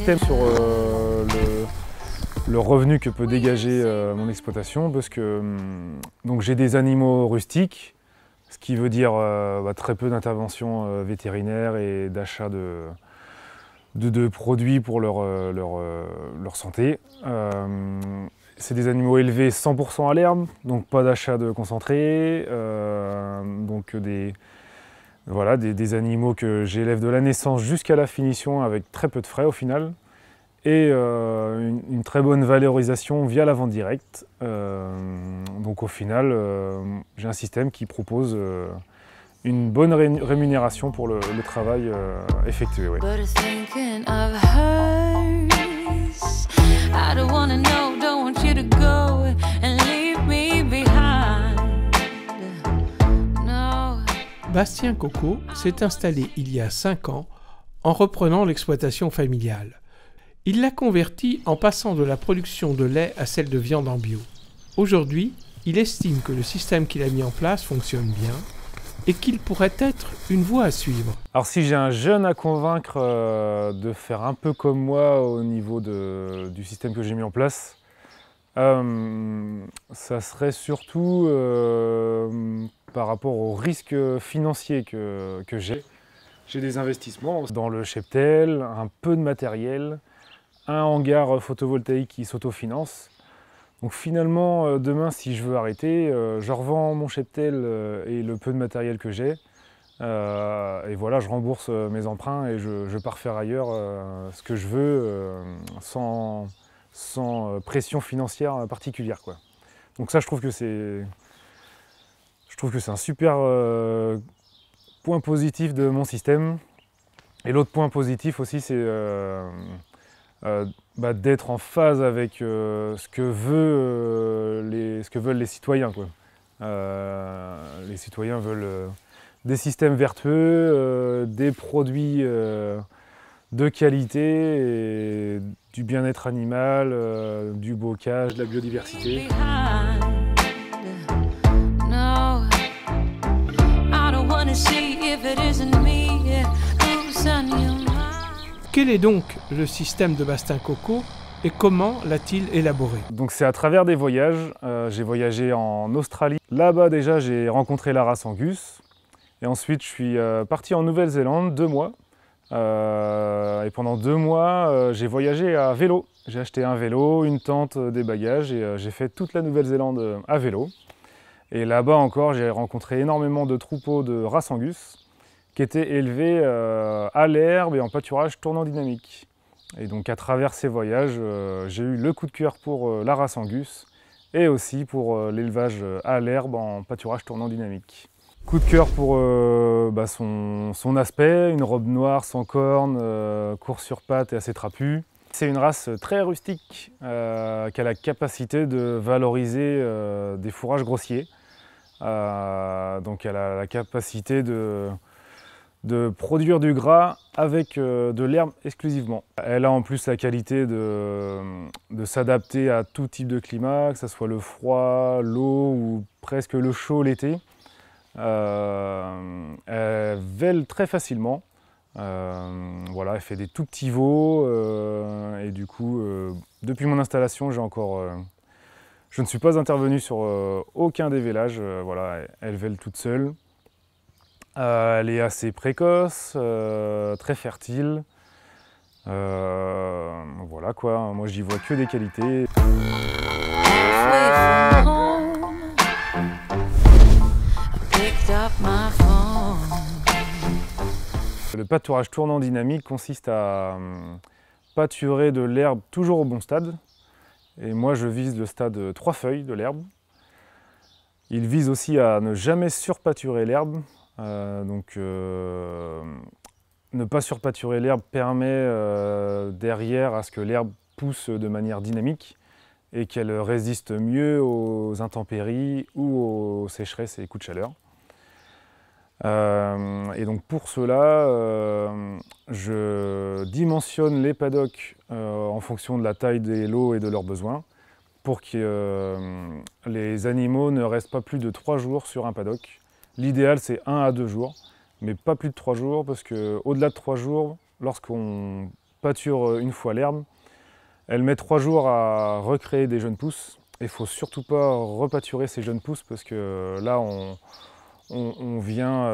système sur le revenu que peut dégager mon exploitation, parce que donc j'ai des animaux rustiques, ce qui veut dire très peu d'intervention vétérinaire et d'achat de produits pour leur santé. C'est des animaux élevés 100% à l'herbe, donc pas d'achat de concentré, donc des animaux que j'élève de la naissance jusqu'à la finition avec très peu de frais au final, et une très bonne valorisation via la vente directe. Donc au final, j'ai un système qui propose une bonne rémunération pour le travail effectué. Ouais. Bastien Coco s'est installé il y a 5 ans en reprenant l'exploitation familiale. Il l'a convertie en passant de la production de lait à celle de viande en bio. Aujourd'hui, il estime que le système qu'il a mis en place fonctionne bien et qu'il pourrait être une voie à suivre. Alors si j'ai un jeune à convaincre de faire un peu comme moi au niveau du système que j'ai mis en place, ça serait surtout par rapport au risque financier que j'ai. J'ai des investissements dans le cheptel, un peu de matériel, un hangar photovoltaïque qui s'autofinance. Donc finalement, demain, si je veux arrêter, je revends mon cheptel et le peu de matériel que j'ai. Et voilà, je rembourse mes emprunts et je pars faire ailleurs ce que je veux sans pression financière particulière, quoi. Donc ça, je trouve que c'est un super point positif de mon système. Et l'autre point positif aussi, c'est d'être en phase avec ce que veulent les citoyens, quoi. Les citoyens veulent des systèmes vertueux, des produits de qualité, et du bien-être animal, du bocage, de la biodiversité. Quel est donc le système de Bastien Coco et comment l'a-t-il élaboré? Donc c'est à travers des voyages. J'ai voyagé en Australie. Là-bas déjà j'ai rencontré la race Angus. Et ensuite je suis parti en Nouvelle-Zélande 2 mois. Et pendant 2 mois j'ai voyagé à vélo. J'ai acheté un vélo, une tente, des bagages et j'ai fait toute la Nouvelle-Zélande à vélo. Et là-bas encore j'ai rencontré énormément de troupeaux de race Angus qui étaient élevés à l'herbe et en pâturage tournant dynamique. Et donc à travers ces voyages, j'ai eu le coup de cœur pour la race Angus et aussi pour l'élevage à l'herbe en pâturage tournant dynamique. Coup de cœur pour son aspect, une robe noire sans cornes, court sur pattes et assez trapue. C'est une race très rustique qui a la capacité de valoriser des fourrages grossiers. Donc elle a la capacité de produire du gras avec de l'herbe exclusivement. Elle a en plus la qualité de s'adapter à tout type de climat, que ce soit le froid, l'eau ou presque le chaud l'été. Elle vèle très facilement. Voilà, elle fait des tout petits veaux et du coup, depuis mon installation, je ne suis pas intervenu sur aucun des vélages. Voilà, elle vèle toute seule. Elle est assez précoce, très fertile. Voilà quoi, moi j'y vois que des qualités. Le pâturage tournant dynamique consiste à pâturer de l'herbe toujours au bon stade. Et moi je vise le stade 3 feuilles de l'herbe. Il vise aussi à ne jamais surpâturer l'herbe. Ne pas surpâturer l'herbe permet derrière à ce que l'herbe pousse de manière dynamique et qu'elle résiste mieux aux intempéries ou aux sécheresses et coups de chaleur. Et donc pour cela, je dimensionne les paddocks en fonction de la taille des lots et de leurs besoins pour que les animaux ne restent pas plus de 3 jours sur un paddock. L'idéal, c'est 1 à 2 jours, mais pas plus de 3 jours, parce qu'au-delà de 3 jours, lorsqu'on pâture une fois l'herbe, elle met 3 jours à recréer des jeunes pousses. Il ne faut surtout pas repâturer ces jeunes pousses parce que là, on vient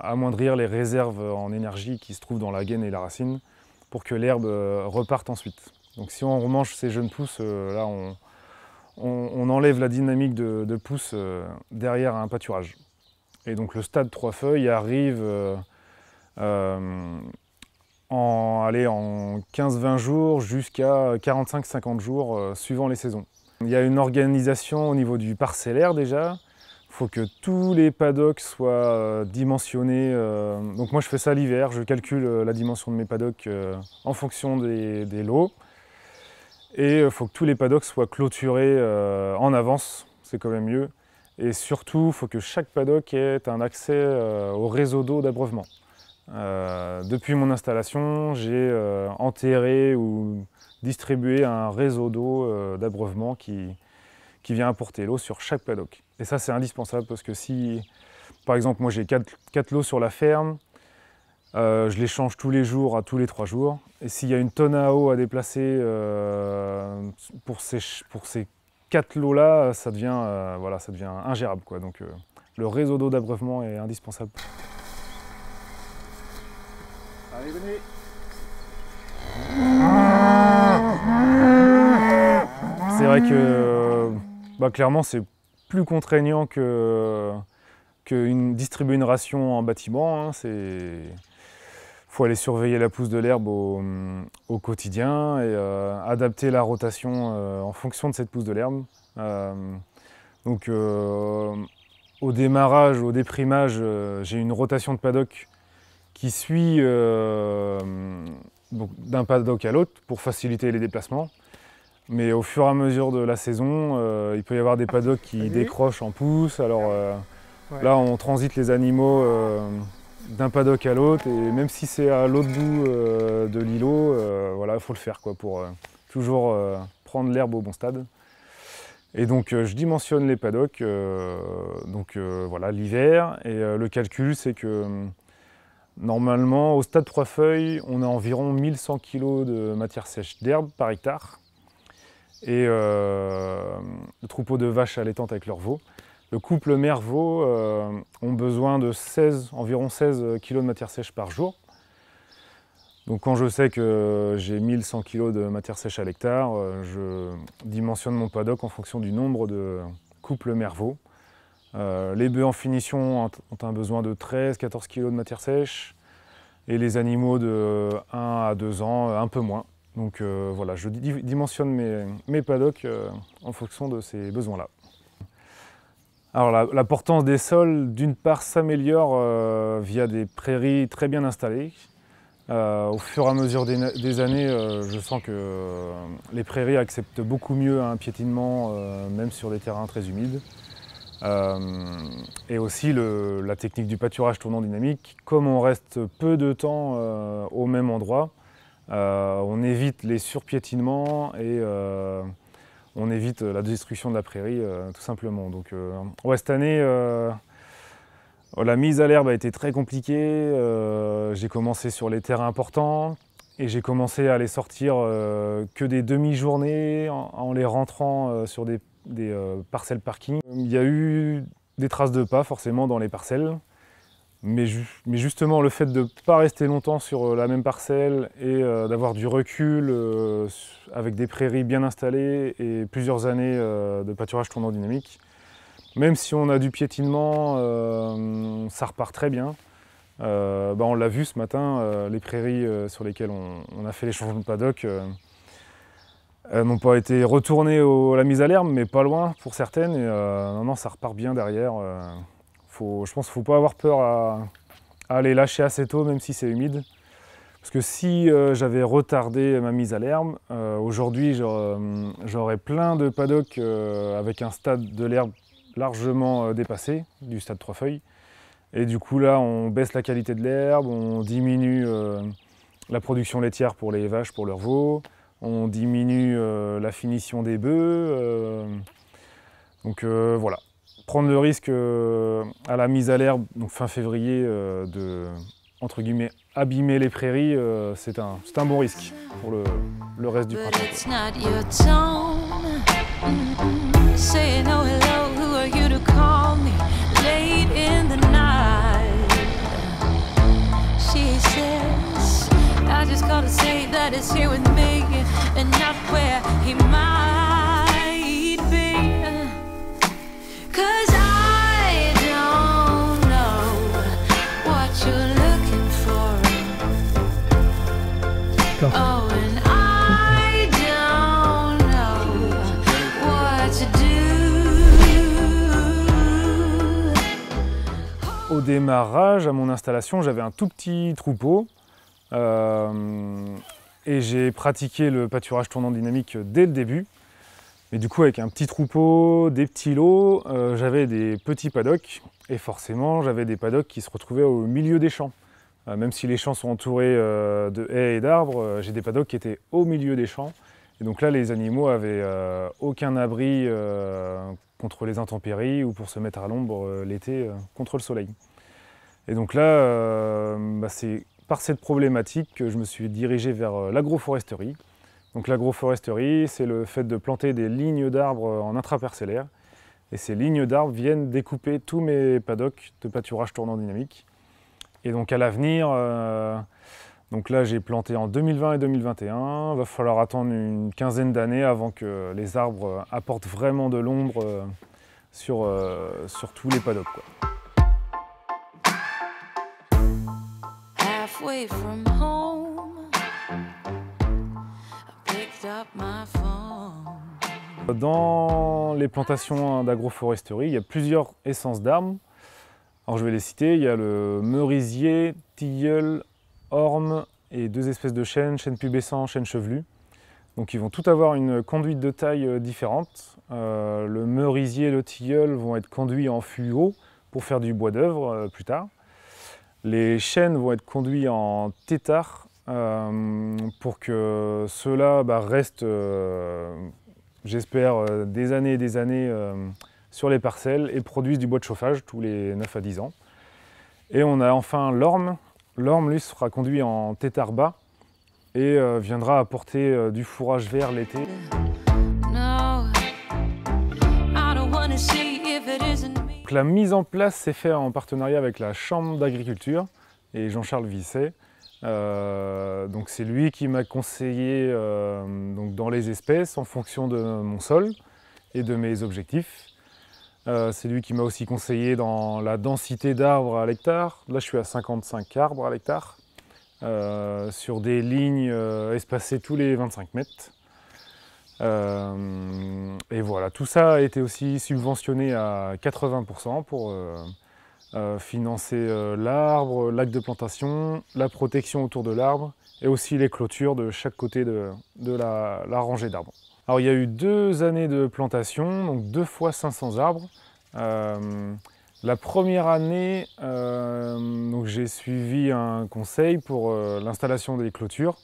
amoindrir les réserves en énergie qui se trouvent dans la gaine et la racine pour que l'herbe reparte ensuite. Donc si on remange ces jeunes pousses, là on enlève la dynamique de pousses derrière un pâturage. Et donc le stade 3 feuilles arrive en 15-20 jours jusqu'à 45-50 jours suivant les saisons. Il y a une organisation au niveau du parcellaire déjà. Il faut que tous les paddocks soient dimensionnés. Donc moi je fais ça l'hiver, je calcule la dimension de mes paddocks en fonction des lots. Et il faut que tous les paddocks soient clôturés en avance, c'est quand même mieux. Et surtout, il faut que chaque paddock ait un accès au réseau d'eau d'abreuvement. Depuis mon installation, j'ai enterré ou distribué un réseau d'eau d'abreuvement qui vient apporter l'eau sur chaque paddock. Et ça, c'est indispensable parce que si, par exemple, moi j'ai 4 lots sur la ferme, je les change tous les jours à tous les 3 jours. Et s'il y a une tonne à eau à déplacer pour ces 4 lots-là, ça devient ingérable, quoi. Donc le réseau d'eau d'abreuvement est indispensable. Allez, venez. C'est vrai que clairement c'est plus contraignant que distribuer une ration en bâtiment. Il faut aller surveiller la pousse de l'herbe au quotidien et adapter la rotation en fonction de cette pousse de l'herbe. Donc au démarrage, au déprimage, j'ai une rotation de paddock qui suit d'un paddock à l'autre pour faciliter les déplacements. Mais au fur et à mesure de la saison, il peut y avoir des paddocks qui décrochent en pousse. Alors là, on transite les animaux d'un paddock à l'autre, et même si c'est à l'autre bout de l'îlot, il faut le faire quoi, pour toujours prendre l'herbe au bon stade. Et donc je dimensionne les paddocks l'hiver, et le calcul c'est que normalement au stade 3 feuilles, on a environ 1100 kg de matière sèche d'herbe par hectare, et le troupeau de vaches allaitantes avec leurs veaux. Le couple mère-veau ont besoin de environ 16 kg de matière sèche par jour. Donc quand je sais que j'ai 1100 kg de matière sèche à l'hectare, je dimensionne mon paddock en fonction du nombre de couples mère-veau. Les bœufs en finition ont un besoin de 13-14 kg de matière sèche, et les animaux de 1 à 2 ans un peu moins. Donc je dimensionne mes paddocks en fonction de ces besoins-là. Alors la portance des sols, d'une part, s'améliore via des prairies très bien installées. Au fur et à mesure des années, je sens que les prairies acceptent beaucoup mieux un piétinement, même sur des terrains très humides. Et aussi la technique du pâturage tournant dynamique. Comme on reste peu de temps au même endroit, on évite les surpiétinements et on évite la destruction de la prairie, tout simplement. Donc, cette année, la mise à l'herbe a été très compliquée. J'ai commencé sur les terrains importants et j'ai commencé à les sortir que des demi-journées en les rentrant sur des parcelles parking. Il y a eu des traces de pas forcément dans les parcelles. Mais justement, le fait de ne pas rester longtemps sur la même parcelle et d'avoir du recul avec des prairies bien installées et plusieurs années de pâturage tournant dynamique, même si on a du piétinement, ça repart très bien. On l'a vu ce matin, les prairies sur lesquelles on a fait les changements de paddock n'ont pas été retournées à la mise à l'herbe, mais pas loin pour certaines. Et, non, ça repart bien derrière. Je pense qu'il ne faut pas avoir peur à les lâcher assez tôt, même si c'est humide. Parce que si j'avais retardé ma mise à l'herbe, aujourd'hui j'aurais plein de paddocks avec un stade de l'herbe largement dépassé, du stade 3 feuilles. Et du coup là, on baisse la qualité de l'herbe, on diminue la production laitière pour les vaches, pour leurs veaux, on diminue la finition des bœufs. Donc voilà. Prendre le risque à la mise à l'herbe, donc fin février, entre guillemets, abîmer les prairies, c'est un bon risque pour le reste du printemps. Au démarrage, à mon installation, j'avais un tout petit troupeau et j'ai pratiqué le pâturage tournant dynamique dès le début. Mais du coup, avec un petit troupeau, des petits lots, j'avais des petits paddocks et forcément, j'avais des paddocks qui se retrouvaient au milieu des champs. Même si les champs sont entourés de haies et d'arbres, j'ai des paddocks qui étaient au milieu des champs. Et donc là, les animaux avaient aucun abri contre les intempéries ou pour se mettre à l'ombre l'été contre le soleil. Et donc là, c'est par cette problématique que je me suis dirigé vers l'agroforesterie. Donc l'agroforesterie, c'est le fait de planter des lignes d'arbres en intraparcellaire. Et ces lignes d'arbres viennent découper tous mes paddocks de pâturage tournant dynamique. Et donc à l'avenir, donc là j'ai planté en 2020 et 2021, il va falloir attendre une quinzaine d'années avant que les arbres apportent vraiment de l'ombre sur tous les paddocks, quoi. Dans les plantations d'agroforesterie, il y a plusieurs essences d'arbres. Alors je vais les citer, il y a le merisier, tilleul, orme et deux espèces de chênes, chêne pubescent, chêne chevelu. Donc ils vont tous avoir une conduite de taille différente. Le merisier et le tilleul vont être conduits en fût haut pour faire du bois d'œuvre plus tard. Les chênes vont être conduits en tétard pour que ceux-là restent, j'espère, des années et des années sur les parcelles et produisent du bois de chauffage tous les 9 à 10 ans. Et on a enfin l'orme. L'orme, lui, sera conduit en tétard bas et viendra apporter du fourrage vert l'été. La mise en place s'est faite en partenariat avec la Chambre d'agriculture et Jean-Charles Visset. Donc c'est lui qui m'a conseillé donc dans les espèces en fonction de mon sol et de mes objectifs. C'est lui qui m'a aussi conseillé dans la densité d'arbres à l'hectare. Là je suis à 55 arbres à l'hectare sur des lignes espacées tous les 25 mètres. Et voilà, tout ça a été aussi subventionné à 80% pour financer l'arbre, l'acte de plantation, la protection autour de l'arbre et aussi les clôtures de chaque côté de la rangée d'arbres. Alors il y a eu 2 années de plantation, donc 2 fois 500 arbres. La première année, j'ai suivi un conseil pour l'installation des clôtures.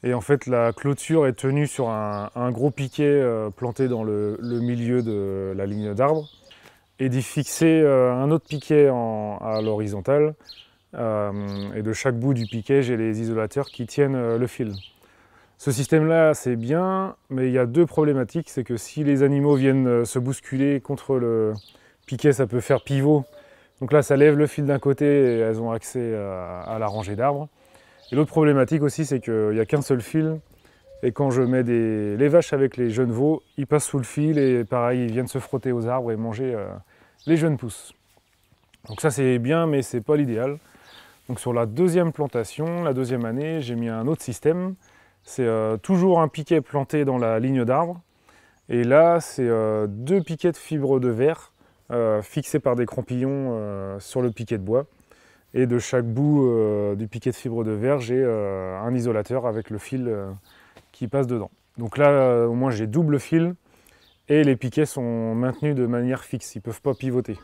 Et en fait, la clôture est tenue sur un gros piquet planté dans le milieu de la ligne d'arbres et d'y fixer un autre piquet à l'horizontale. Et de chaque bout du piquet, j'ai les isolateurs qui tiennent le fil. Ce système-là, c'est bien, mais il y a 2 problématiques. C'est que si les animaux viennent se bousculer contre le piquet, ça peut faire pivot. Donc là, ça lève le fil d'un côté et elles ont accès à la rangée d'arbres. Et l'autre problématique aussi, c'est qu'il n'y a qu'un seul fil. Et quand je mets les vaches avec les jeunes veaux, ils passent sous le fil et pareil, ils viennent se frotter aux arbres et manger les jeunes pousses. Donc ça c'est bien, mais c'est pas l'idéal. Donc sur la 2e plantation, la 2e année, j'ai mis un autre système. C'est toujours un piquet planté dans la ligne d'arbre. Et là, c'est 2 piquets de fibres de verre fixés par des crampillons sur le piquet de bois. Et de chaque bout du piquet de fibre de verre, j'ai un isolateur avec le fil qui passe dedans. Donc là, au moins, j'ai double fil et les piquets sont maintenus de manière fixe. Ils ne peuvent pas pivoter.